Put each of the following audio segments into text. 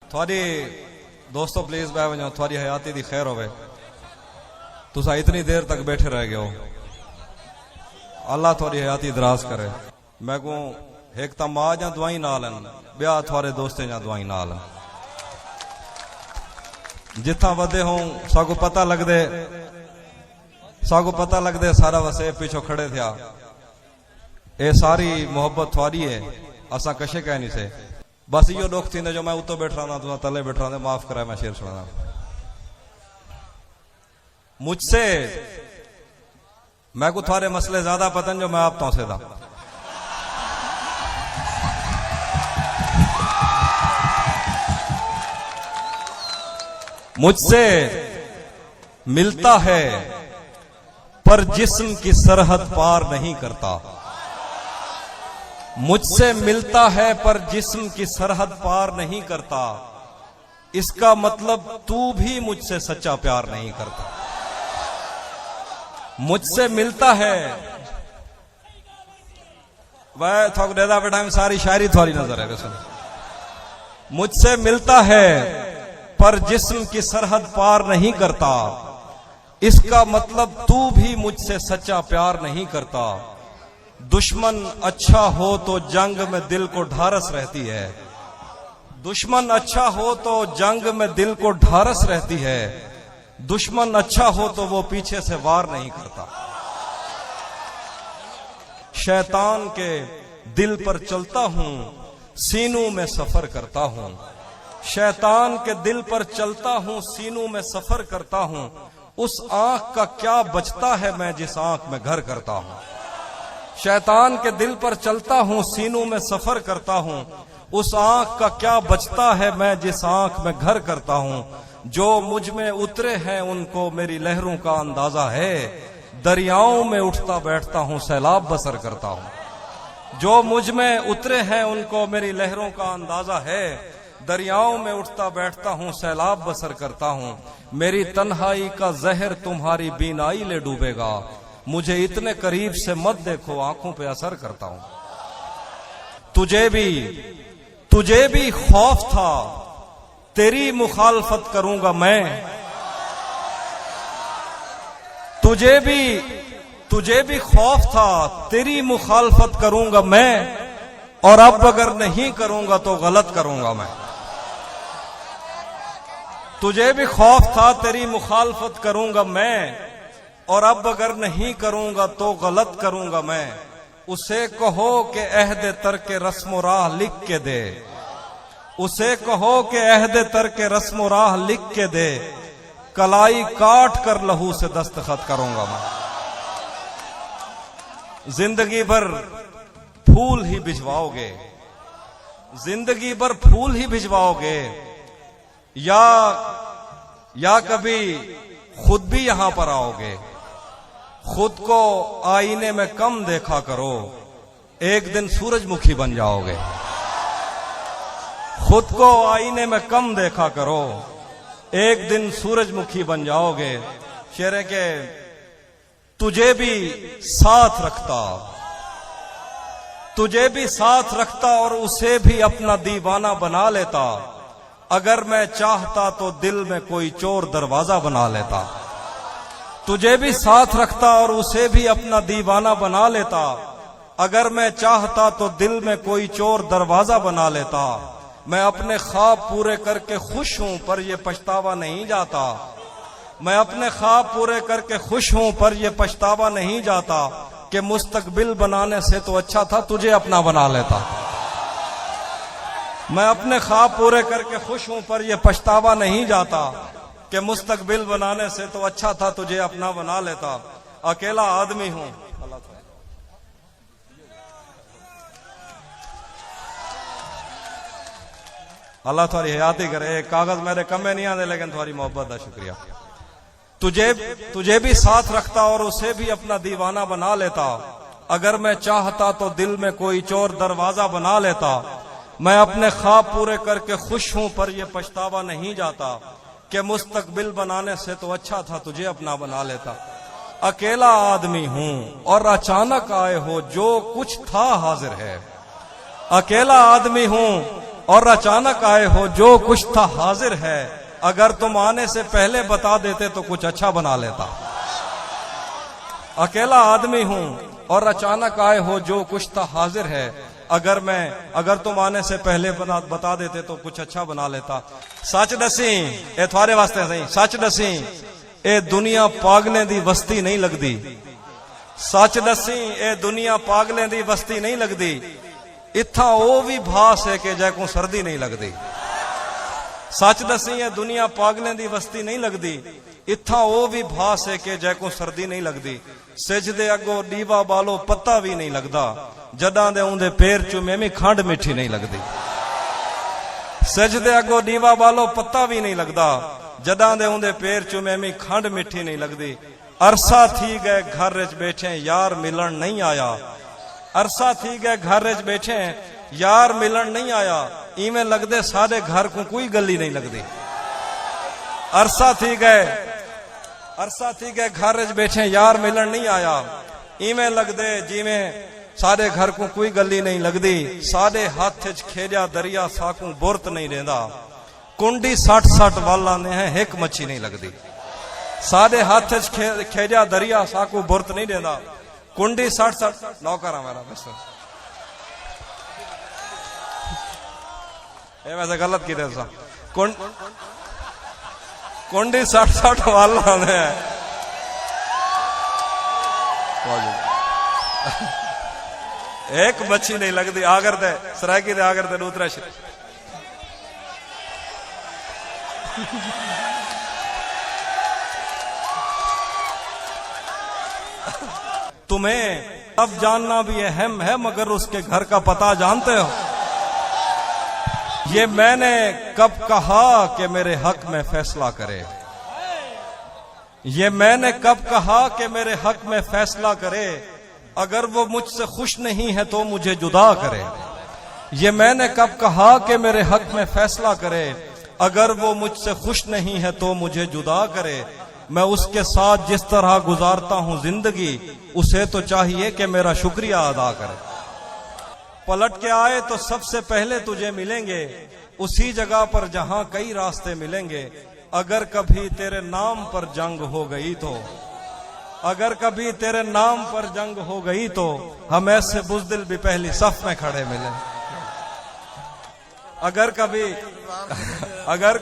थोड़ी दोस्तों प्लीज बह वजो थोड़ी हयाती दी खैर होवे। तुसा इतनी देर तक बैठे रह गए हो, अल्लाह थोड़ी हयाती दराज करे। मैं को एक तो मां जा दवाई नाल ब्याह थोड़े दोस्तें जा दवाई नाल जिथा वधे हो सागो पता लगदे सारा वसे पीछो खड़े थिया। ए सारी मोहब्बत थोड़ी है, असा कशे कह नहीं से। बस यो दुख थी जो मैं उतो बैठ रहा था, तले बैठ रहा था। माफ करा मैं शेर सुना। मुझसे मैं को थारे मसले ज्यादा पता जो मैं आप तो से था। मुझसे मिलता है पर जिस्म की सरहद पार नहीं करता। मुझसे मिलता है पर जिस्म की सरहद पार नहीं करता। इसका मतलब तू भी मुझसे सच्चा प्यार नहीं करता। मुझसे मिलता है वह थोक डेदा बेटा में सारी शायरी थोड़ी नजर है वैसे। मुझसे मिलता है पर जिस्म की सरहद पार नहीं करता। इसका मतलब तू भी मुझसे सच्चा प्यार नहीं करता। दुश्मन अच्छा हो तो जंग में दिल को ढारस रहती है। दुश्मन अच्छा हो तो जंग में दिल को ढारस रहती है। दुश्मन अच्छा हो तो वो पीछे से वार नहीं करता। शैतान के दिल पर चलता हूं, सीनों में सफर करता हूं। शैतान के दिल पर चलता हूं, सीनों में सफर करता हूं। उस आंख का क्या बचता है मैं जिस आंख में घर करता हूं। शैतान के दिल पर चलता हूं, सीनों में सफर करता हूं। उस आंख का क्या बचता है मैं जिस आंख में घर करता हूं। जो मुझ में उतरे हैं उनको मेरी लहरों का अंदाजा है। दरियाओं में उठता बैठता हूं, सैलाब बसर करता हूं। जो मुझ में उतरे हैं उनको मेरी लहरों का अंदाजा है। दरियाओं में उठता बैठता हूं, सैलाब बसर करता हूं। मेरी तन्हाई का जहर तुम्हारी बीनाई ले डूबेगा। मुझे इतने करीब से मत देखो, आंखों पे असर करता हूं। तुझे भी खौफ था तेरी मुखालफत करूंगा मैं। तुझे भी खौफ था तेरी मुखालफत करूंगा मैं। और अब अगर नहीं करूंगा तो गलत करूंगा मैं। तुझे भी खौफ था तेरी मुखालफत करूंगा मैं। और अब अगर नहीं करूंगा तो गलत करूंगा मैं। उसे कहो कि अहद तर्क रस्म राह लिख के दे। उसे कहो कि अहद तर्क रस्म राह लिख के दे। कलाई काट कर लहू से दस्तखत करूंगा मैं। जिंदगी भर फूल ही भिजवाओगे, जिंदगी भर फूल ही भिजवाओगे। या कभी खुद भी यहां पर आओगे। खुद को आईने में कम देखा करो, एक दिन सूरजमुखी बन जाओगे। खुद को आईने में कम देखा करो, एक दिन सूरजमुखी बन जाओगे। शेरे के तुझे भी साथ रखता और उसे भी अपना दीवाना बना लेता। अगर मैं चाहता तो दिल में कोई चोर दरवाजा बना लेता। तुझे भी साथ रखता और उसे भी अपना दीवाना बना लेता। अगर मैं चाहता तो दिल में कोई चोर दरवाजा बना लेता। मैं अपने ख्वाब पूरे करके खुश हूं पर यह पछतावा नहीं जाता। मैं अपने ख्वाब पूरे करके खुश हूं पर यह पछतावा नहीं जाता कि मुस्तकबिल बनाने से तो अच्छा था तुझे अपना बना लेता। मैं अपने ख्वाब पूरे करके खुश हूं पर यह पछतावा नहीं जाता कि मुस्तकबिल बनाने से तो अच्छा था तुझे अपना बना लेता। अकेला आदमी हूं। अल्लाह थोड़ी हयाती करे। कागज मेरे कमे नहीं आते लेकिन थोड़ी मोहब्बत का शुक्रिया। तुझे भी साथ रखता और उसे भी अपना दीवाना बना लेता। अगर मैं चाहता तो दिल में कोई चोर दरवाजा बना लेता। मैं अपने ख्वाब पूरे करके खुश हूं पर यह पछतावा नहीं जाता कि मुस्तकबिल बनाने से तो अच्छा था तुझे अपना बना लेता। अकेला आदमी हूं और अचानक आए हो, जो कुछ था हाजिर है। अकेला आदमी हूं और अचानक आए हो, जो कुछ था हाजिर है, अगर तुम आने से पहले बता देते तो कुछ अच्छा बना लेता। अकेला आदमी हूं और अचानक आए हो, जो कुछ था हाजिर है, अगर तुम आने से पहले बता देते तो कुछ अच्छा बना लेता। सच दसी ए थारे वास्ते सही, सच दसी ए दुनिया पागलें दी वस्ती नहीं लगदी। सच दसी ए दुनिया पागलें दी वस्ती नहीं लगदी। इत्था ओ भी भास है कि जै को सर्दी नहीं लगदी। सच दसी ए दुनिया पागलें दी वस्ती नहीं लगदी। इत्था ओ भी भास है कि जै को सर्दी नहीं लगदी। सिजदे अगो दीवा बालो पत्ता भी नहीं लगदा। जदा दे उंदे पैर चुमे में खंड मिठी नहीं लगदी। सजदे अगो दीवा बालो पत्ता भी नहीं लगदा। जदा दे उंदे पैर चुमे में खंड मिठी नहीं लगदी। अरसा थी गए घर रिच बैठे, यार मिलन नहीं आया। अरसा थी गए घर रिच बैठे, यार मिलन नहीं आया। इवें लगदे सारे घर को कोई गली नहीं लगदी। अरसा थी गए घर रिच बैठे, यार मिलन नहीं आया। इवें लगदे जिवें सारे घर को कोई गली नहीं लगदी। सारे हाथ च खेजा दरिया, साकू बुरत नहीं रेंदा। कुंडी 60-60 वाला ने है, एक मच्छी नहीं लगदी। सारे हाथ च खेजा दरिया, साकू बुरत नहीं रेंदा। कुंडी 60-60 नौकर हमारा मिस्टर ये वैसे गलत की थे। कुंडी 60-60 वाला ने एक मच्छी नहीं लगती। आगर दे सराकी दे आगर दे दूसरा तुम्हें अब जानना भी अहम है, मगर उसके घर का पता जानते हो? ये मैंने कब कहा कि मेरे हक में फैसला करे। ये मैंने कब कहा कि मेरे हक में फैसला करे। अगर वो मुझसे खुश नहीं है तो मुझे जुदा करे। ये मैंने कब कहा कि मेरे हक में फैसला करे। अगर वो मुझसे खुश नहीं है तो मुझे जुदा करे। मैं उसके साथ जिस तरह गुजारता हूं जिंदगी, उसे तो चाहिए कि मेरा शुक्रिया अदा करे। पलट के आए तो सबसे पहले तुझे मिलेंगे, उसी जगह पर जहां कई रास्ते मिलेंगे। अगर कभी तेरे नाम पर जंग हो गई तो, अगर कभी तेरे नाम पर जंग हो गई तो, हम ऐसे बुज़दिल भी पहली सफ में खड़े मिले। अगर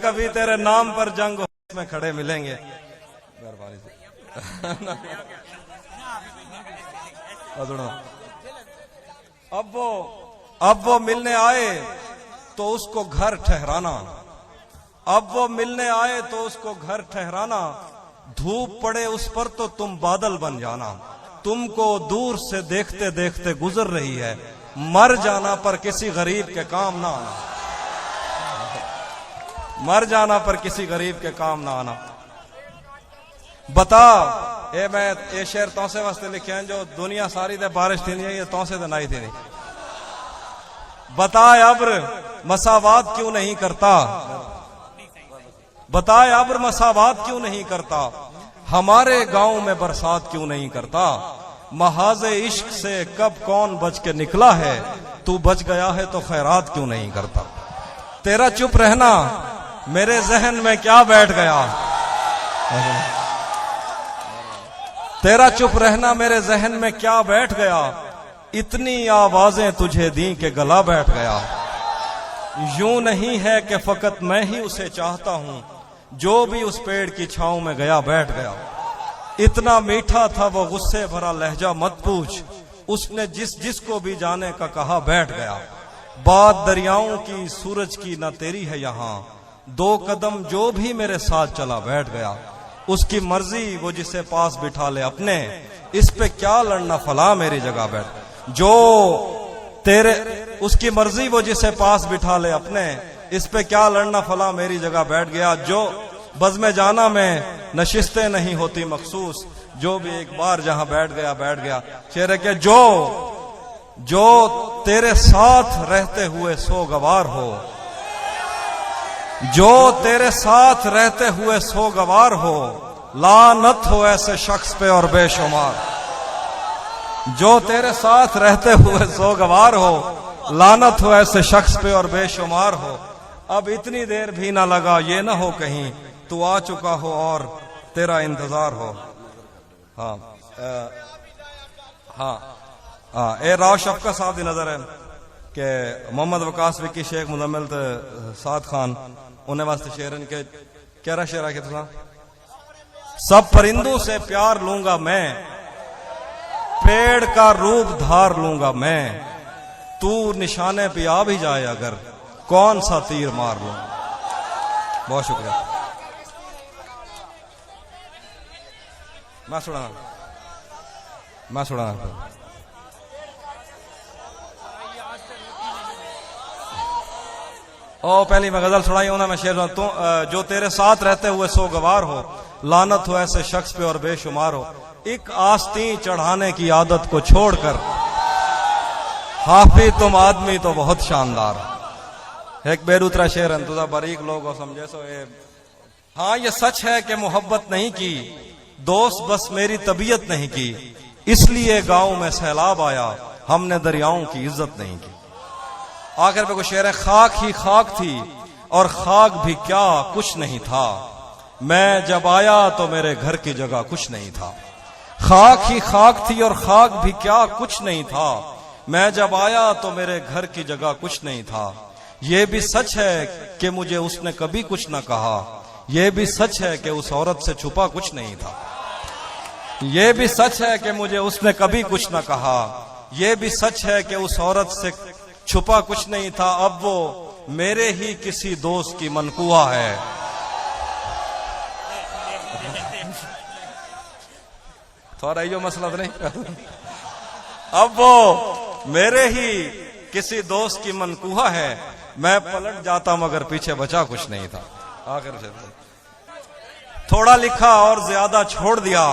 कभी तेरे नाम पर जंग हो में खड़े मिलेंगे। अब वो मिलने आए तो उसको घर ठहराना। अब वो मिलने आए तो उसको घर ठहराना। धूप पड़े उस पर तो तुम बादल बन जाना। तुमको दूर से देखते देखते गुजर रही है, मर जाना पर किसी गरीब के काम ना आना। मर जाना पर किसी गरीब के काम ना आना। बता ये मैं ये शेर तौसे वास्ते लिखे हैं, जो दुनिया सारी दे बारिश थी नहीं, ये तौसे दे नाई थी नहीं। बताए अब्र मसावात क्यों नहीं करता। बताए अब्र मसावात क्यों नहीं करता। हमारे गांव में बरसात क्यों नहीं करता। महाज़े इश्क से कब कौन बच के निकला है। तू बच गया है तो खैरात क्यों नहीं करता। तेरा चुप रहना मेरे जहन में क्या बैठ गया। तेरा चुप रहना मेरे जहन में क्या बैठ गया। इतनी आवाजें तुझे दी के गला बैठ गया। यूं नहीं है कि फकत मैं ही उसे चाहता हूं, जो भी उस पेड़ की छांव में गया बैठ गया। इतना मीठा था वो गुस्से भरा लहजा मत पूछ। उसने जिसको भी जाने का कहा बैठ गया। बात दरियाओं की सूरज की न तेरी है यहाँ। 2 कदम जो भी मेरे साथ चला बैठ गया। उसकी मर्जी वो जिसे पास बिठा ले अपने, इस पे क्या लड़ना फला मेरी जगह बैठ। जो तेरे उसकी मर्जी वो जिसे पास बिठा ले अपने, इस पे क्या लड़ना फला मेरी जगह बैठ गया। जो बज़्म जाना में नशिस्तें नहीं होती मखसूस, जो भी एक बार जहां बैठ गया बैठ गया। शेर है कि जो तेरे साथ रहते हुए सोगवार हो। जो तेरे साथ रहते हुए सोगवार हो। लानत हो ऐसे शख्स पे और बेशुमार। जो तेरे साथ रहते हुए सोगवार हो। लानत हो ऐसे शख्स पे और बेशुमार हो। अब इतनी देर भी ना लगा, ये ना हो कहीं तू आ चुका हो और तेरा इंतजार हो। हाँ हाँ ए राव शफका साहब की नजर है कि मोहम्मद वकास विकी शेख मुजम्मिल साद खान उन्हें वास्ते शेरन के क्या शेर है कि सब परिंदों से प्यार लूंगा मैं, पेड़ का रूप धार लूंगा मैं, तू निशाने पे आ भी जाए अगर कौन सा तीर मार लूं। बहुत शुक्रिया। मैं सुना ओ पहली मैं गजल सुनाई हूं ना, मैं शेर तू जो तेरे साथ रहते हुए सो गवार हो, लानत हो ऐसे शख्स पे और बेशुमार हो। एक आस्तीन चढ़ाने की आदत को छोड़कर हाफिज तुम आदमी तो बहुत शानदार। एक बेरूतरा शेर है तुझा बारीक लोग समझे सो ये। हाँ ये सच है कि मोहब्बत नहीं की दोस्त बस मेरी तबीयत नहीं की, इसलिए गांव में सैलाब आया हमने दरियाओं की इज्जत नहीं की। आखिर पे कोई शेर है, खाक ही खाक थी और खाक भी क्या कुछ नहीं था, मैं जब आया तो मेरे घर की जगह कुछ नहीं था। खाक ही खाक थी और खाक भी क्या कुछ नहीं था, मैं जब आया तो मेरे घर की जगह कुछ नहीं था। ये भी सच है कि मुझे उसने कभी कुछ न कहा, यह भी सच है कि उस औरत से छुपा कुछ नहीं था। यह भी सच है कि मुझे उसने कभी कुछ न कहा, यह भी सच है कि उस औरत से छुपा कुछ नहीं था। अब वो मेरे ही किसी दोस्त की मनकुआ है। थोड़ा यो मसला तो नहीं। अब वो मेरे ही किसी दोस्त की मनकुहा है, मैं पलट जाता मगर पीछे बचा कुछ नहीं था। आखिर से थोड़ा लिखा और ज्यादा छोड़ दिया,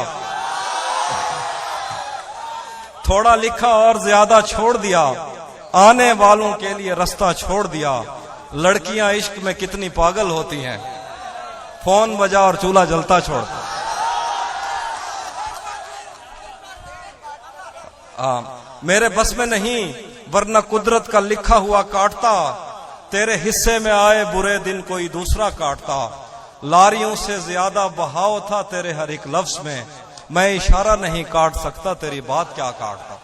थोड़ा लिखा और ज्यादा छोड़ दिया, आने वालों के लिए रास्ता छोड़ दिया। लड़कियां इश्क में कितनी पागल होती हैं, फोन बजा और चूल्हा जलता छोड़। मेरे बस में नहीं वरना कुदरत का लिखा हुआ काटता, तेरे हिस्से में आए बुरे दिन कोई दूसरा काटता। लारियों से ज्यादा बहाव था तेरे हर एक लफ्ज में, मैं इशारा नहीं काट सकता तेरी बात क्या काटता।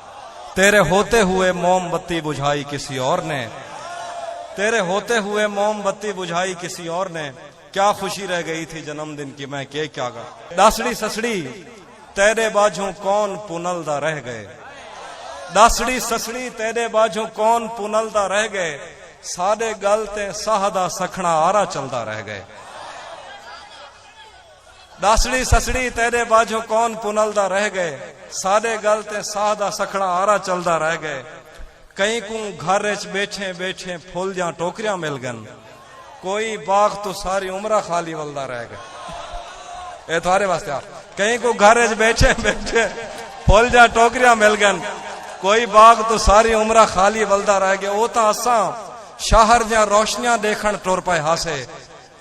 तेरे होते हुए मोमबत्ती बुझाई किसी और ने, तेरे होते हुए मोमबत्ती बुझाई किसी और ने, क्या खुशी रह गई थी जन्मदिन की मैं के क्या गा। दासड़ी ससड़ी तेरे बाजू कौन पुनलदा रह गए, दासड़ी ससड़ी तेरे बाजू कौन पुनलदा रह गए, सारे गलते साहदा सखना आरा चलता रह गए। दासड़ी ससड़ी तेरे बाजू कौन पुनलदा रह गए, सारे गलते साहदा सखना आरा चलता रह गए। कहीं को घर बैठे बैठे फूल जा टोकरियां मिल गन, कोई बाग तो सारी उम्र खाली वलदा रह गए। ए थारे वास्ते आप कहीं को घर बैठे बैठे फूल जा टोकरियां मिल गन, कोई बाग तो सारी उम्र खाली वलदा रह गया। ओ तो असा शहर जा रोशनियां देखण टुर पे हासे,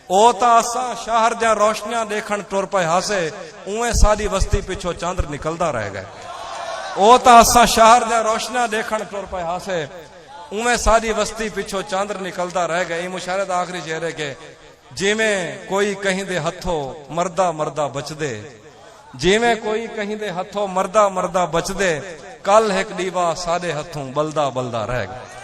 ओ तो असा शहर जा रोशनियां देखण टुर पे हासे, उवें सारी बस्ती पिछो चंद्र निकलदा रह गए। ओ तो असा शहर जा रोशनियां देखण टुर पे हासे, उवें सारी बस्ती पिछो चंद्र निकलदा रह गए। मुशारे दा आखिरी शेर है कि जिवें कोई कहीं दे हथों मरदा मरदा बचदे, जिवें कोई कहीं दे हथों मरदा मरदा बचदे, कल एक दीवा सादे हथों बलदा बलदा रह गए।